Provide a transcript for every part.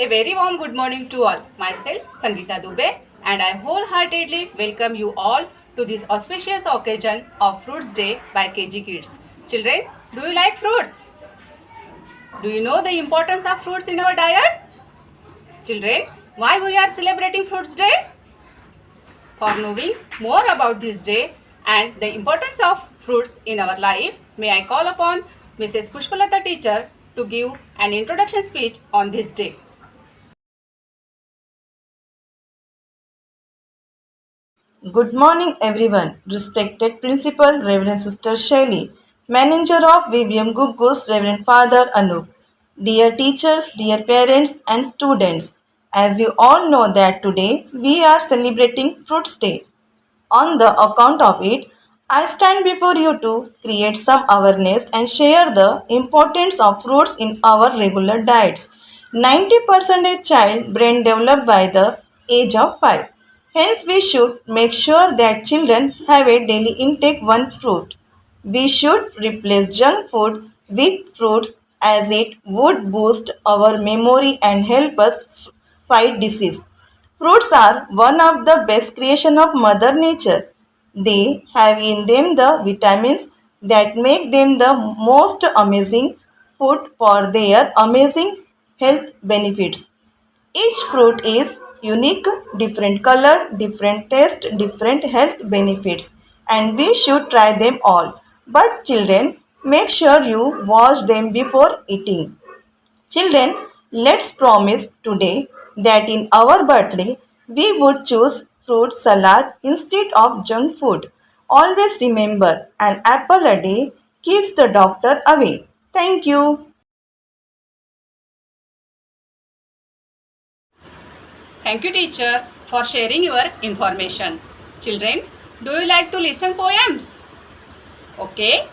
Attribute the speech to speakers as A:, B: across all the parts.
A: A very warm good morning to all. Myself, Sangeeta Dubey, and I wholeheartedly welcome you all to this auspicious occasion of Fruits Day by KG Kids. Children, do you like fruits? Do you know the importance of fruits in our diet? Children, why we are celebrating Fruits Day? For knowing more about this day and the importance of fruits in our life, may I call upon Mrs. Pushpalata teacher to give an introduction speech on this day.
B: Good morning, everyone. Respected Principal Reverend Sister Shelley, Manager of VBM Guggus Reverend Father Anup, dear teachers, dear parents, and students. As you all know that today we are celebrating Fruits Day. On the account of it, I stand before you to create some awareness and share the importance of fruits in our regular diets. 90% child brain developed by the age of 5. Hence, we should make sure that children have a daily intake one fruit. We should replace junk food with fruits as it would boost our memory and help us fight disease. Fruits are one of the best creation of Mother Nature. They have in them the vitamins that make them the most amazing food for their amazing health benefits. Each fruit is unique, different color, different taste, different health benefits, and we should try them all. But children, make sure you wash them before eating. Children, let's promise today that in our birthday we would choose fruit salad instead of junk food. Always remember, an apple a day keeps the doctor away. Thank you.
A: Thank you, teacher, for sharing your information. Children, do you like to listen poems? Okay.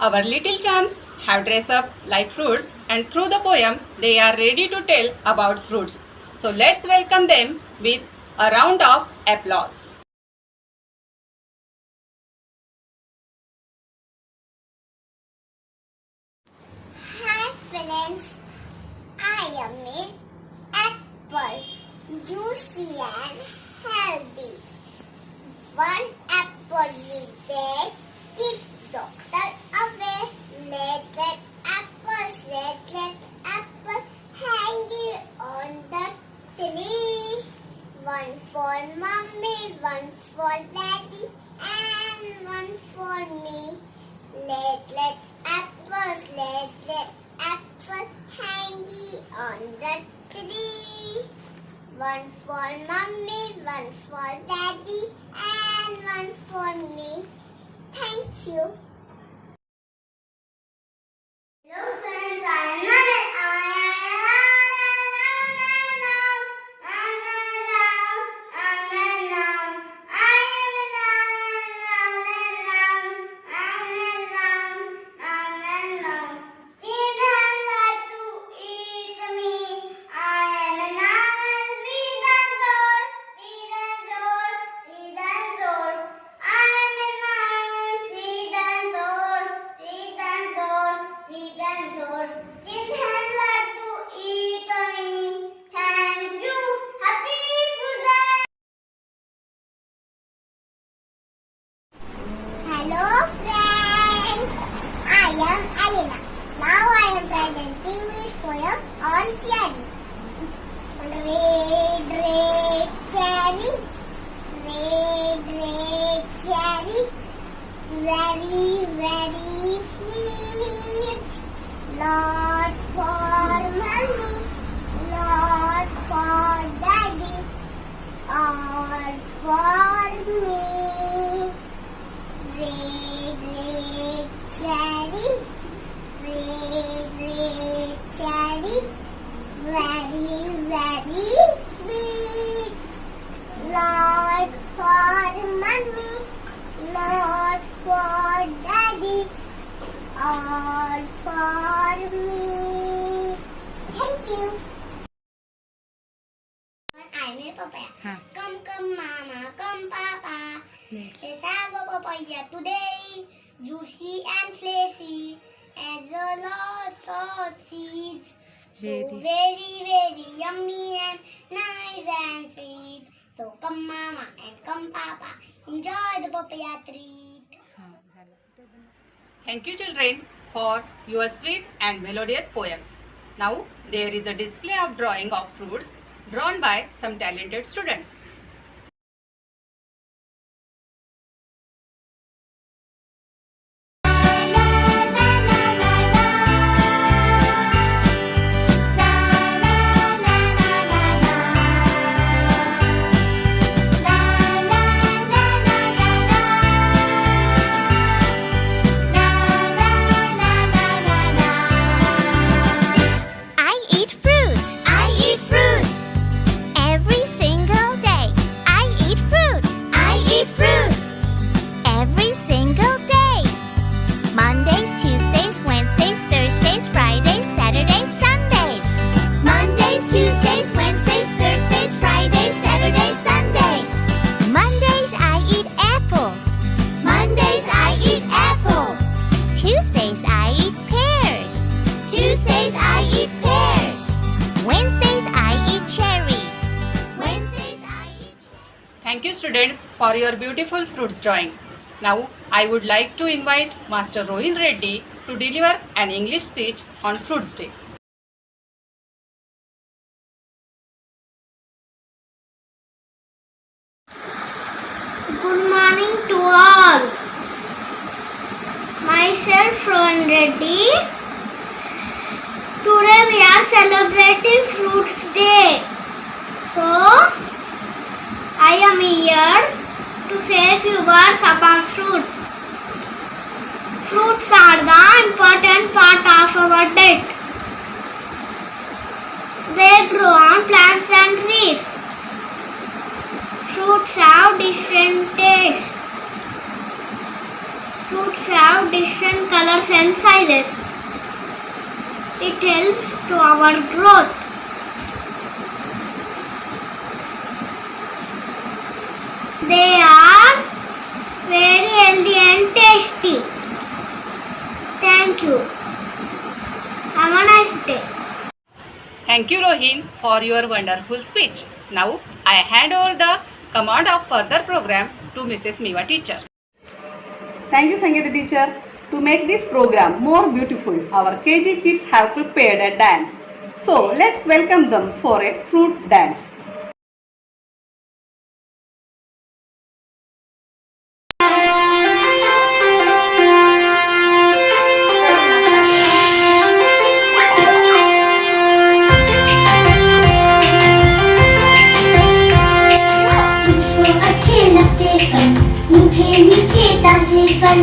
A: Our little chums have dressed up like fruits, and through the poem, they are ready to tell about fruits. So let's welcome them with a round of applause.
C: Hi friends, I am an apple, juicy and healthy. One apple a day, keep doctor away. Let apple hang on the tree. One for mommy, one for daddy, and one for me. Let apple hangy on the tree. One for mommy, one for daddy, and one for me. Thank you. Hello friends, I am Hello friends, I am Alina. Now I am presenting English poem on cherry. Red cherry, red cherry, very sweet. Not for mommy, not for daddy, all for me. Red cherry, red cherry, very sweet. Not for mommy, not for daddy, all for me. Thank you. I'm a papaya. Come, mama, come, papa. Let's have a papaya today. Juicy and flaky, as a lot of seeds. Very, very yummy and nice and sweet. So come mama and come papa, enjoy the papaya treat.
A: Thank you children for your sweet and melodious poems. Now there is a display of drawing of fruits drawn by some talented students.
D: I eat fruit. I eat fruit. Every single day. I eat fruit. I eat fruit. Every single day. Mondays, Tuesdays, Wednesdays, Thursdays, Fridays, Saturdays, Sundays. Mondays, Tuesdays, Wednesdays, Thursdays, Fridays, Saturdays, Sundays. Mondays I eat apples. Mondays I eat apples. Tuesdays I eat pears. Tuesdays I eat pears. Wednesdays I eat cherries. Wednesdays I eat
A: Thank you students for your beautiful fruits drawing. Now I would like to invite Master Rohin Reddy to deliver an English speech on Fruits Day.
C: Good morning to all. Myself Rohan Reddy. Today we are celebrating Fruits Day. So I am here to say a few words about fruits. Fruits are the important part of our diet. They grow on plants and trees. Fruits have different tastes. Fruits have different colors and sizes. It helps to our growth. They are very healthy and tasty. Thank you. Have a nice day.
A: Thank you Rohin for your wonderful speech. Now I hand over the command of further program to Mrs. Miwa teacher.
E: Thank you, Sangeeta teacher. To make this program more beautiful, our KG kids have prepared a dance. So let's welcome them for a fruit dance.
D: मुझको अच्छे लगते फल मीठे मीठे ताजे फल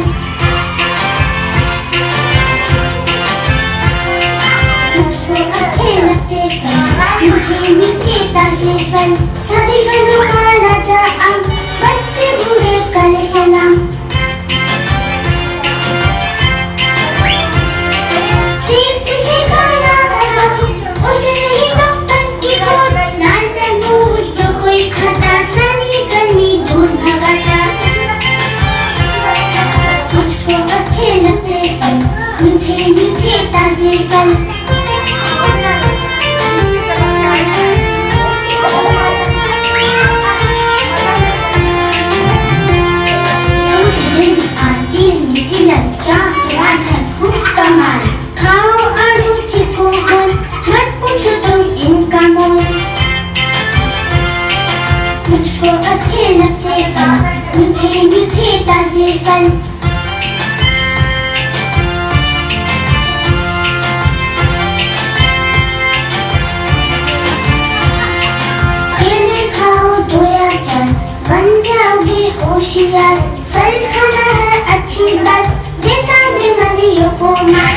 D: मुझको अच्छे लगते फल मीठे मीठे ताजे फल सभी फलों का राजा आम बच्चे बूढ़े करे सलाम सेब जिसे खाया है उसे नहीं डॉक्टर की खोज लाल तरबूज जो कोई खाता सारी गर्मी दूर भगाता मुझको अच्छे लगते फल मीठे मीठे ताजे फल रोज दिन आती मीठी लज्जा स्वाद है खूब कमाल खाओ और रुचि को बोल मत पूछो तुम इनका मोल मुझको अच्छे लगते फल मीठे मीठे ताजे फल केले खाओ दो या चार बन जाओगे होशियार फल खाना है अच्छी बात देता बीमारियों को मार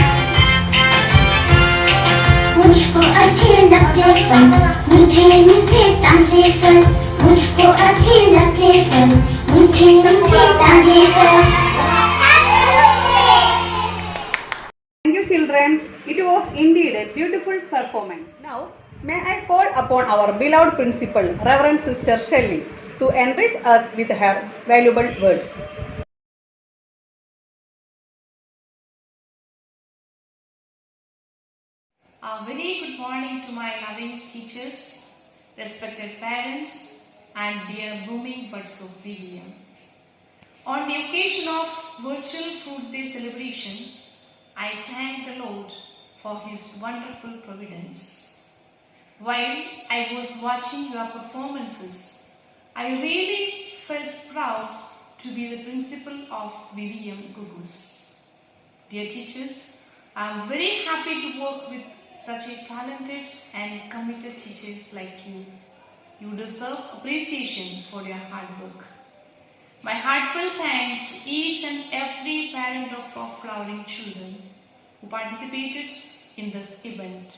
D: मुझको अच्छे लगते फल मीठे मीठे ताजे फल मुझको अच्छे लगते फल मीठे मीठे ताजे फल
E: Thank you, children. It was indeed a beautiful performance. Now, may I call upon our beloved principal, Reverend Sister Shelley, to enrich us with her valuable words.
B: A very good morning.
F: my loving teachers, respected parents, and dear blooming buds of VVM. On the occasion of Virtual Fruits Day celebration, I thank the Lord for His wonderful providence. While I was watching your performances, I really felt proud to be the principal of VVM Gugus. Dear teachers, I am very happy to work with such a talented and committed teachers like you. You deserve appreciation for your hard work. My heartfelt thanks to each and every parent of our flowering children who participated in this event.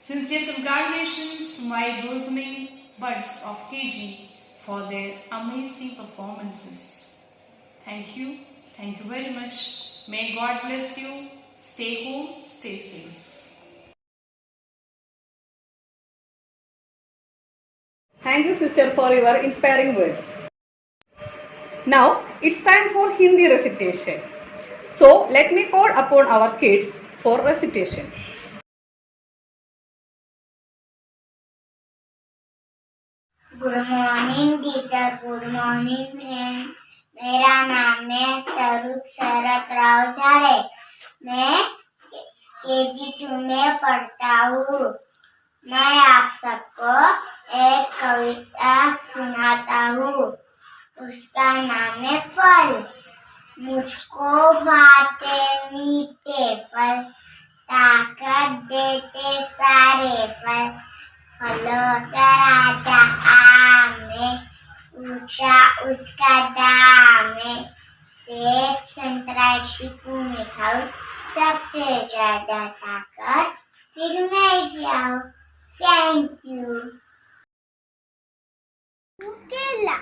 F: Sincere congratulations to my blossoming buds of KG for their amazing performances. Thank you very much. May God bless you. Stay home, stay safe.
E: Thank you, sister, for your inspiring words. Now it's time for Hindi recitation. So let me call upon our kids for recitation.
C: Good morning teacher, good morning friend. मेरा नाम है स्वरूप शरत राव झाड़े। मैं KG2 में पढ़ता हूँ। मैं आप सबको एक कविता सुनाता हूँ। उसका नाम है फल। मुझको भाते मीठे फल, ताकत देते सारे फल। फलों का राजा आम है, ऊंचा उसका दाम है। सेब संतरा चीकू में खाऊं, सबसे ज्यादा ताकत फिर मैं क्या हूँ। Thank you. केला,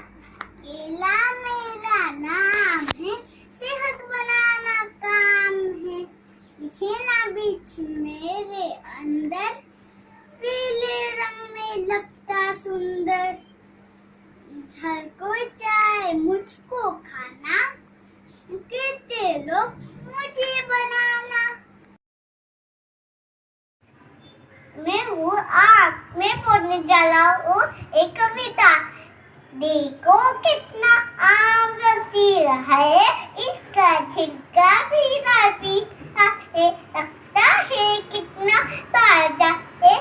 C: केला मेरा नाम है, सेहत बनाना काम है। लिखे ना बीच मेरे अंदर, पीले रंग में लगता सुंदर। इधर कोई चाहे मुझको खाना, कहते लोग मुझे बनाना। मैं हूँ आग, मैं पढ़ने चला हूँ एक कविता। देखो कितना आम रसीला है, इसका छिलका भी पीता है। लगता है कितना ताजा है,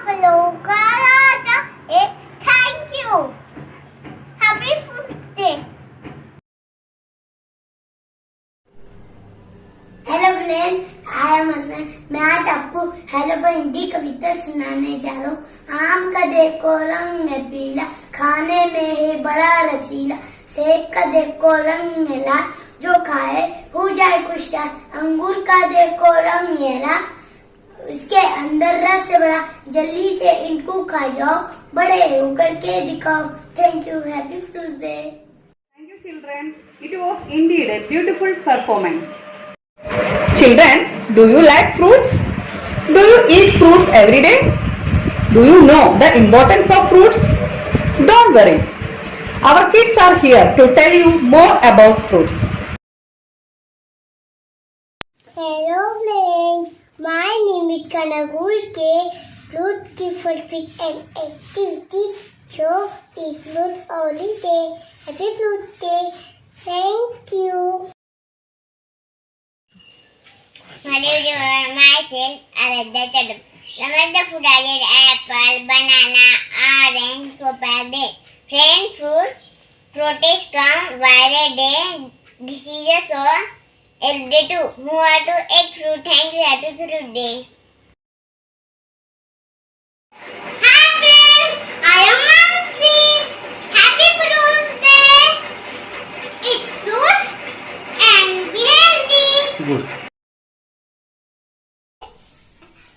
C: फलों का राजा है। Thank you. Happy fruits day. Hello friend, I am Hasan. मैं आज आपको हेलो पर हिंदी कविता सुनाने जा रहा हूँ। आम का देखो रंग है पीला, खाने में है बड़ा रसीला। सेब का देखो रंग है लाल, जो खाए हो जाए खुशहाल। अंगूर का देखो रंग है लाल, इसके अंदर रस से बड़ा। जल्दी से इनको खा जाओ, बड़े होकर के दिखाओ। Thank you. Happy fruits day.
E: Thank you, children. It was indeed a beautiful performance. Children, do you like fruits? Do you eat fruits every day? Do you know the importance of fruits? Don't worry. Our kids are here to tell you more about fruits.
C: Hello friends, my name is Kanagul K. Fruit keep fulfill an activity, so eat fruit every day. Happy Fruit Day. Thank you. My name is myself, Aradhya Chadam. Some of the food I get apple, banana, orange, papaya. Friend fruit, proteins come every day. Diseases are every day too. Move on to egg fruit. Thank you. Happy Fruit Day. Hi friends, I am Mansi. Happy Fruit Day. Eat fruits and be healthy.
G: Good.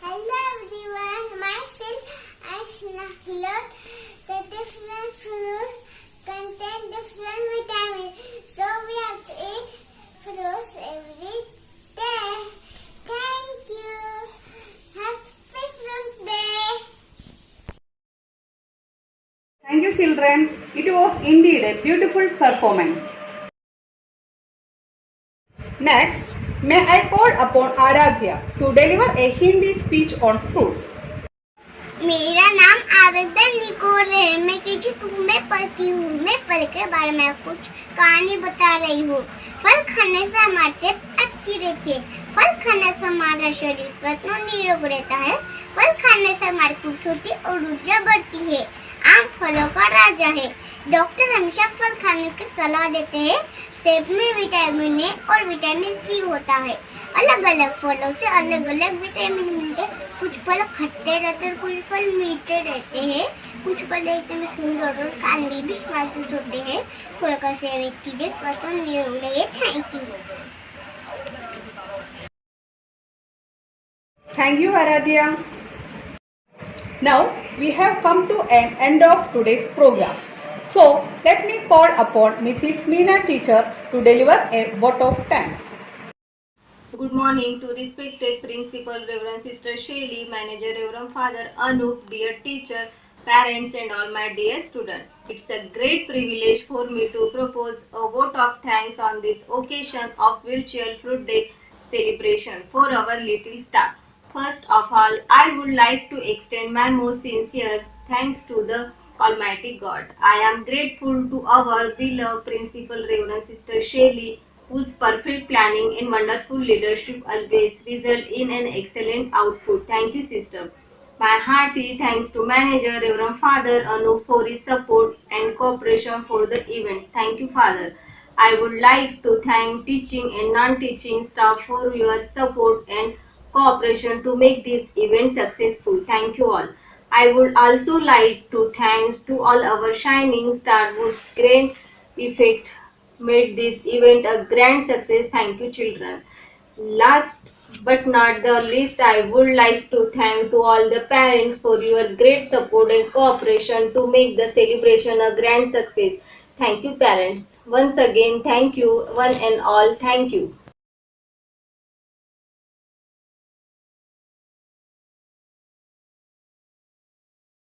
C: Hello everyone, myself Aishna. Learn the different fruits contain different vitamins, so we have to eat fruits every day. Thank you. Happy Fruit Day.
E: Thank you, children. It was indeed a beautiful performance. Next, may I call upon Aradhya to deliver a Hindi speech on fruits.
C: मेरा नाम Aaradhya Nicol है। मैं KG 2 में पढ़ती हूँ। मैं फल के बारे में कुछ कहानी बता रही हूँ। फल खाने से हमारी सेहत अच्छी रहती है। फल खाने से हमारा शरीर स्वस्थ और निरोग रहता है। फल खाने से हमारी खूबसूरती और ऊर्जा बढ़ती है। आम फलों का राजा है। डॉक्टर हमेशा फल खाने की सलाह देते हैं। सेब में विटामिन ए और विटामिन सी होता है। अलग अलग फलों से अलग अलग विटामिन मिलते हैं। कुछ फल खट्टे रहते हैं, कुछ फल मीठे रहते हैं, कुछ फल देखने में सुंदर और कांदी भी स्वादिष्ट होते हैं। फल का सेवन कीजिए, स्वस्थ और निरोग रहिए। Thank you.
E: Thank you, Aradhya. Now we have come to an end of today's program. So let me call upon Mrs. Meena teacher to deliver a vote of thanks.
A: Good morning to respected principal, Reverend Sister Shelly, manager, Reverend Father Anup, dear teacher, parents and all my dear students. It's a great privilege for me to propose a vote of thanks on this occasion of virtual Fruit Day celebration for our little star. First of all, I would like to extend my most sincere thanks to the Almighty God. I am grateful to our beloved principal, Reverend Sister Shelly, whose perfect planning and wonderful leadership always result in an excellent output. Thank you, sister. My hearty thanks to manager Reverend Father Anup for his support and cooperation for the events. Thank you, Father. I would like to thank teaching and non-teaching staff for your support and cooperation to make this event successful. Thank you all. I would also like to thanks to all our shining star whose great effect made this event a grand success. Thank you, children. Last but not the least, I would like to thank to all the parents for your great support and cooperation to make the celebration a grand success. Thank you, parents. Once again, thank you, one and all. Thank you.